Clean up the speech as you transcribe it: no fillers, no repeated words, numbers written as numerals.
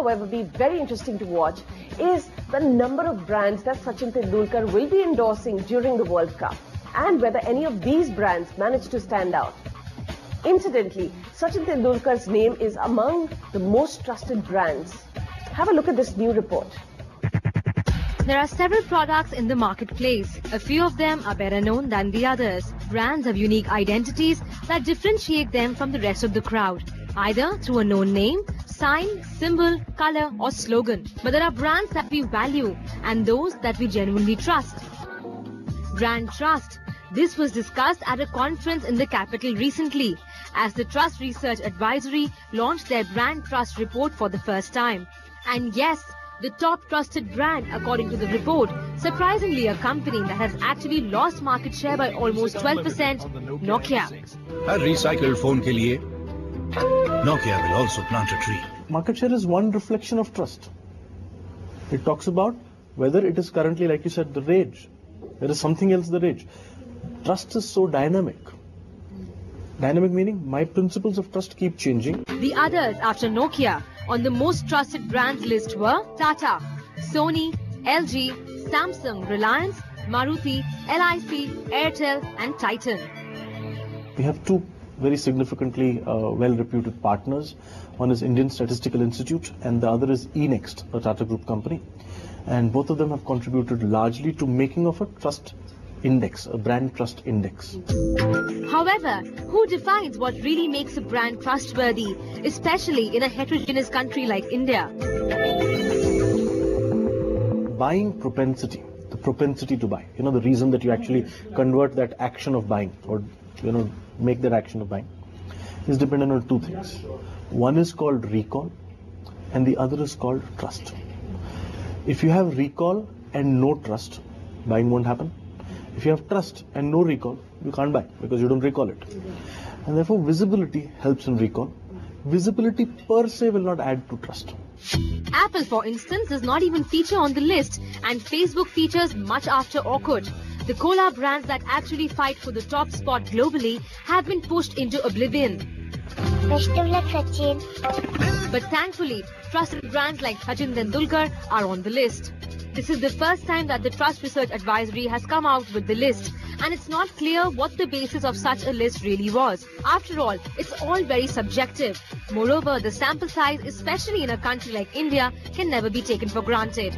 however, be very interesting to watch is the number of brands that Sachin Tendulkar will be endorsing during the World Cup, and whether any of these brands manage to stand out. Incidentally, Sachin Tendulkar's name is among the most trusted brands. Have a look at this new report. There are several products in the marketplace. A few of them are better known than the others. Brands have unique identities that differentiate them from the rest of the crowd, either through a known name, sign, symbol, color or slogan. But there are brands that we value and those that we genuinely trust. Brand trust. This was discussed at a conference in the capital recently, as the Trust Research Advisory launched their brand trust report for the first time. And yes, the top trusted brand, according to the report, surprisingly a company that has actually lost market share by almost 12%, Nokia. A recycled phone ke liye, Nokia will also plant a tree. Market share is one reflection of trust. It talks about whether it is currently, like you said, the rage. There is something else the rage. Trust is so dynamic. Dynamic meaning my principles of trust keep changing. The others after Nokia on the most trusted brands list were Tata, Sony, LG, Samsung, Reliance, Maruti, LIC, Airtel and Titan. We have two very significantly well-reputed partners. One is Indian Statistical Institute and the other is eNext, a Tata Group company. And both of them have contributed largely to making of a trust index, a brand trust index. However, who defines what really makes a brand trustworthy, especially in a heterogeneous country like India? Buying propensity, the propensity to buy, the reason that you actually convert that action of buying or, make that action of buying is dependent on two things. One is called recall and the other is called trust. If you have recall and no trust, buying won't happen. If you have trust and no recall, you can't buy because you don't recall it. And therefore, visibility helps in recall. Visibility per se will not add to trust. Apple, for instance, does not even feature on the list, and Facebook features much after Orkut. The cola brands that actually fight for the top spot globally have been pushed into oblivion. Best of luck, Sachin. But thankfully, trusted brands like Sachin Tendulkar are on the list. This is the first time that the Trust Research Advisory has come out with the list, and it's not clear what the basis of such a list really was. After all, it's all very subjective. Moreover, the sample size, especially in a country like India, can never be taken for granted.